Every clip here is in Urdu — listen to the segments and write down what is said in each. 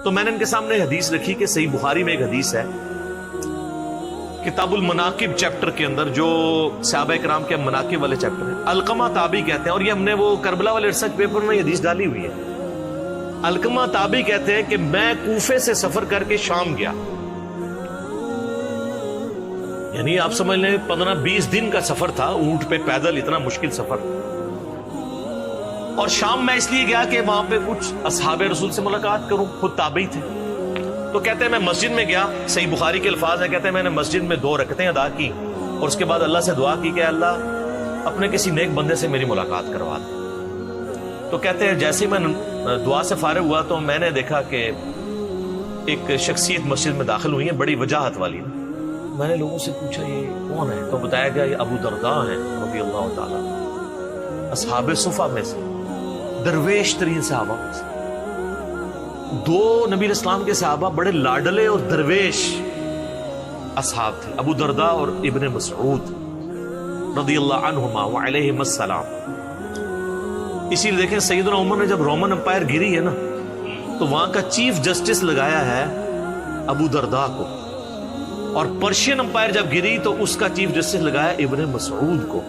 تو میں نے ان کے سامنے حدیث رکھی کہ صحیح بخاری میں ایک حدیث ہے کتاب المناقب چیپٹر کے اندر، جو صحابہ کرام کے مناقب والے چیپٹر ہیں، علقمہ تابعی کہتے ہیں، اور یہ ہم نے وہ کربلا والے ریسرچ پیپر میں یہ حدیث ڈالی ہوئی ہے۔ علقمہ تابعی کہتے ہیں کہ میں کوفے سے سفر کر کے شام گیا، یعنی آپ سمجھ لیں 15-20 دن کا سفر تھا، اونٹ پہ پیدل، اتنا مشکل سفر۔ اور شام میں اس لیے گیا کہ وہاں پہ کچھ اصحاب رسول سے ملاقات کروں، خود تابعی تھے۔ تو کہتے ہیں میں مسجد میں گیا، صحیح بخاری کے الفاظ ہیں، کہتے ہیں میں نے مسجد میں 2 رکعتیں ادا کی اور اس کے بعد اللہ سے دعا کی کہ اللہ اپنے کسی نیک بندے سے میری ملاقات کروا دے۔ تو کہتے ہیں جیسے ہی میں دعا سے فارغ ہوا تو میں نے دیکھا کہ ایک شخصیت مسجد میں داخل ہوئی ہے، بڑی وجاہت والی۔ میں نے لوگوں سے پوچھا یہ کون ہے؟ تو بتایا گیا یہ ابو درداء ہیں رضی اللہ تعالیٰ، اصحاب صفہ میں سے، درویش ترین صحابہ میں سے۔ 2 نبی اسلام کے صحابہ بڑے لاڈلے اور درویش اصحاب تھے، ابو درداء اور ابن مسعود رضی اللہ عنہما وعلیہم السلام۔ اسی لیے دیکھیں سیدنا عمر نے جب رومن امپائر گری ہے نا، تو وہاں کا چیف جسٹس لگایا ہے ابو درداء کو، اور پرشین امپائر جب گری تو اس کا چیف جسٹس لگایا ابن مسعود کو۔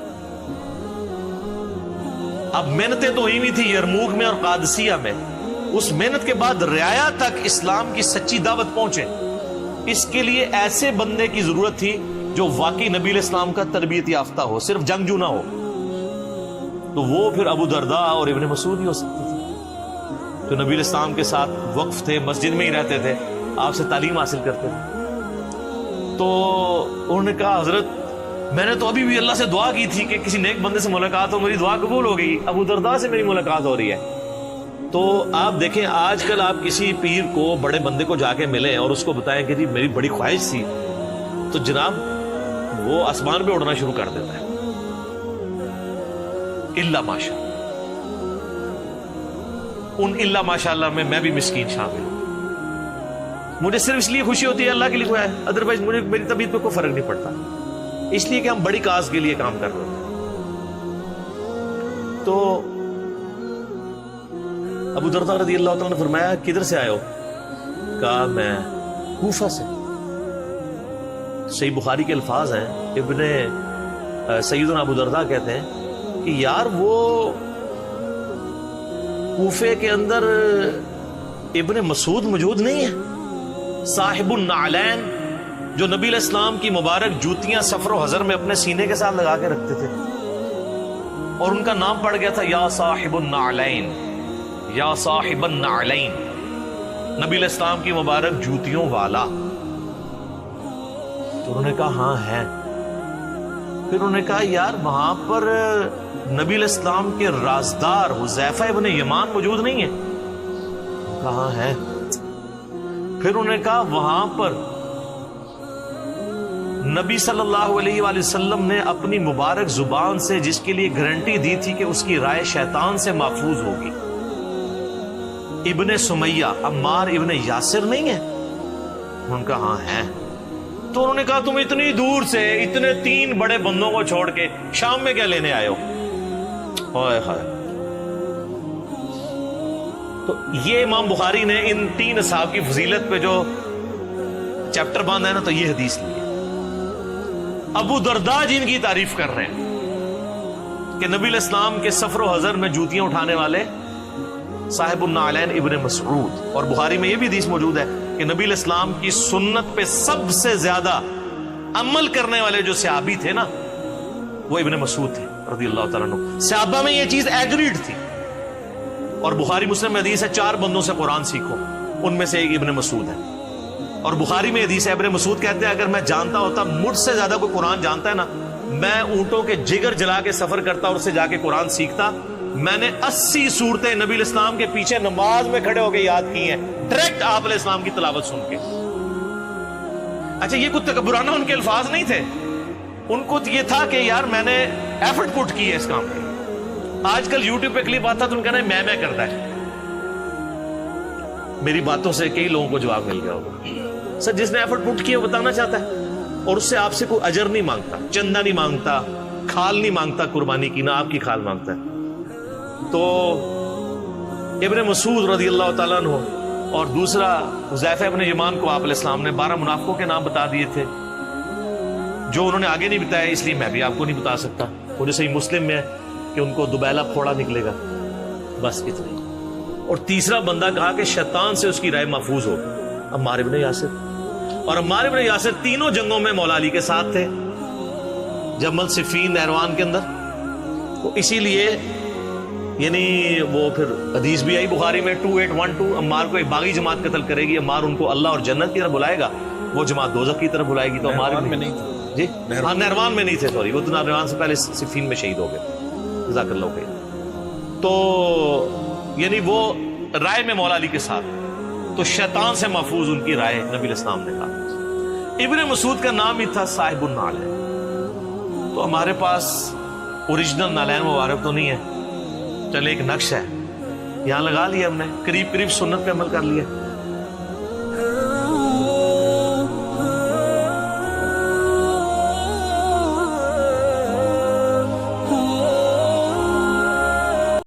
اب محنتیں تو ہوئی ہوئی تھی یرموک میں اور قادسیہ میں، اس محنت کے بعد رعایا تک اسلام کی سچی دعوت پہنچے، اس کے لیے ایسے بندے کی ضرورت تھی جو واقعی نبی اسلام کا تربیت یافتہ ہو، صرف جنگجو نہ ہو۔ تو وہ پھر ابو درداء اور ابن مسعود ہی ہو سکتے تھے، جو نبی اسلام کے ساتھ وقف تھے، مسجد میں ہی رہتے تھے، آپ سے تعلیم حاصل کرتے تھے۔ تو انہوں نے کہا حضرت میں نے تو ابھی بھی اللہ سے دعا کی تھی کہ کسی نیک بندے سے ملاقات ہو، میری دعا قبول ہو گئی، ابو درداء سے میری ملاقات ہو رہی ہے۔ تو آپ دیکھیں آج کل آپ کسی پیر کو، بڑے بندے کو جا کے ملیں اور اس کو بتائیں کہ جی میری بڑی خواہش تھی، تو جناب وہ آسمان پہ اڑنا شروع کر دیتا ہے، الا ماشاء ان الا ماشاء اللہ میں بھی مسکین شامل ہوں۔ مجھے صرف اس لیے خوشی ہوتی ہے اللہ کے لیے کوئی ہے، ادروائز مجھے میری طبیعت پہ کوئی فرق نہیں پڑتا، اس لیے کہ ہم بڑی کاز کے لیے کام کر رہے ہیں۔ تو ابو درداء رضی اللہ تعالیٰ نے فرمایا کدھر سے آئے ہو؟ کہا میں کوفہ سے۔ صحیح بخاری کے الفاظ ہیں، ابن سیدنا ابو درداء کہتے ہیں کہ یار وہ کوفے کے اندر ابن مسعود موجود نہیں ہے، صاحب النعلین، جو نبی علیہ السلام کی مبارک جوتیاں سفر و حضر میں اپنے سینے کے ساتھ لگا کے رکھتے تھے، اور ان کا نام پڑ گیا تھا یا صاحب النعلین، یا صاحب النعلین، نبی علیہ السلام کی مبارک جوتیوں والا۔ تو انہوں نے کہا ہاں ہے۔ پھر انہوں نے کہا یار وہاں پر نبی علیہ السلام کے رازدار حذیفہ ابن یمان موجود نہیں ہے؟ کہاں ہے؟ پھر انہوں نے کہا وہاں پر نبی صلی اللہ علیہ وآلہ وسلم نے اپنی مبارک زبان سے جس کے لیے گارنٹی دی تھی کہ اس کی رائے شیطان سے محفوظ ہوگی، ابن سمیہ عمار ابن یاسر نہیں ہے؟ ان کا ہاں ہے۔ تو انہوں نے کہا تم اتنی دور سے اتنے 3 بڑے بندوں کو چھوڑ کے شام میں کیا لینے آئے ہو؟ ہائے ہائے۔ تو یہ امام بخاری نے ان 3 اصحاب کی فضیلت پہ جو چیپٹر باندھا ہے نا، تو یہ حدیث لی ہے۔ ابو درداء جن کی تعریف کر رہے ہیں کہ نبی علیہ السلام کے سفر و حضر میں جوتیاں اٹھانے والے صاحب النعلین ابن مسعود، اور بخاری میں یہ بھی حدیث موجود ہے کہ نبی علیہ السلام کی سنت پہ سب سے زیادہ عمل کرنے والے جو صحابی تھے نا، وہ ابن مسعود تھے رضی اللہ تعالیٰ عنہ۔ صحابہ میں یہ چیز ایگریڈ تھی، اور بخاری مسلم میں حدیث ہے 4 بندوں سے قرآن سیکھو، ان میں سے ایک ابن مسعود ہے۔ اور بخاری میں حدیث ہے ابن مسعود کہتے ہیں اگر میں جانتا ہوتا مجھ سے زیادہ کوئی قرآن جانتا ہے نا، میں اونٹوں کے جگر جلا کے سفر کرتا اور اس سے جا کے قرآن سیکھتا۔ میں نے 80 صورتیں نبی علیہ السلام کے پیچھے نماز میں کھڑے ہو کے یاد کی ہیں، ڈائریکٹ آپ علیہ السلام کی تلاوت سن کے۔ اچھا یہ کوئی تکبرانہ ان کے الفاظ نہیں تھے، ان کو یہ تھا کہ یار میں نے ایفرٹ پٹ کی ہے اس کام کے۔ آج کل یوٹیوب پہ کلپ آتا تو ان کا نا میں کرتا ہے۔ میری باتوں سے کئی لوگوں کو جواب مل گیا ہوگا، سر جس نے ایفرٹ پٹ کیا وہ بتانا چاہتا ہے، اور اس سے آپ سے کوئی اجر نہیں مانگتا، چندہ نہیں مانگتا، کھال نہیں مانگتا قربانی کی، نہ آپ کی کھال مانگتا ہے۔ تو ابن مسعود رضی اللہ تعالیٰ عنہ اور دوسرا حذیفہ ابن یمان کو آپ علیہ السلام نے 12 منافقوں کے نام بتا دیے تھے جو انہوں نے آگے نہیں بتایا، اس لیے میں بھی آپ کو نہیں بتا سکتا. مجھے صحیح مسلم میں ہے کہ ان کو دوبیلا پھوڑا نکلے گا، بس اتنا ہی. اور تیسرا بندہ کہا کہ شیطان سے اس کی رائے محفوظ ہو، عمار ابن یاسر. اور عمار ابن یاسر تینوں جنگوں میں مولا علی کے ساتھ تھے، جمل، صفین، نہروان کے اندر. تو اسی لیے یعنی وہ پھر حدیث بھی آئی بخاری میں 2812، عمار کو ایک باغی جماعت قتل کرے گی، عمار ان کو اللہ اور جنت کی طرف بلائے گا، وہ جماعت دوزخ کی طرف بلائے گی. تو عمار میں نہیں تھے جی، ہاں نہروان میں نہیں تھے، سوری، وہ تو نہروان سے پہلے صفین میں شہید ہو گئے، جزاک اللہ خیر. تو یعنی وہ رائے میں مولا علی کے ساتھ، تو شیطان سے محفوظ ان کی رائے نبی علیہ السلام نے کہا. ابن مسعود کا نام ہی تھا صاحب النعل. تو ہمارے پاس اوریجنل نالین مبارک تو نہیں ہے، چلے ایک نقش ہے یہاں لگا لیا ہم نے، قریب قریب سنت پہ عمل کر لیا.